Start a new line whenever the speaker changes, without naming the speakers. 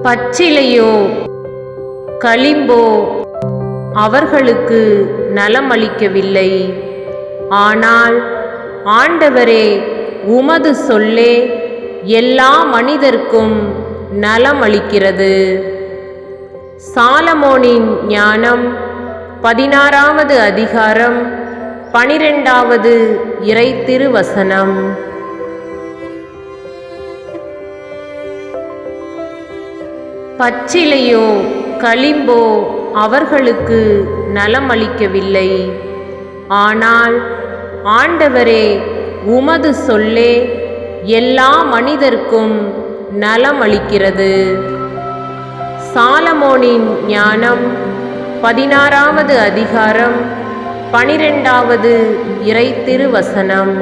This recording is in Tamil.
பச்சிலையோ களிம்போ அவர்களுக்கு நலமளிக்கவில்லை. ஆனால் ஆண்டவரே, உமது சொல்லே எல்லா மனிதர்க்கும் நலமளிக்கிறது. சாலமோனின் ஞானம் 16வது அதிகாரம் 12வது இறை திருவசனம். பச்சிலையோ களிம்போ அவர்களுக்கு நலமளிக்கவில்லை. ஆனால் ஆண்டவரே, உமது சொல்லே எல்லா மனிதர்க்கும் நலமளிக்கிறது. சாலமோனின் ஞானம் 16வது அதிகாரம் 12வது இறை திருவசனம்.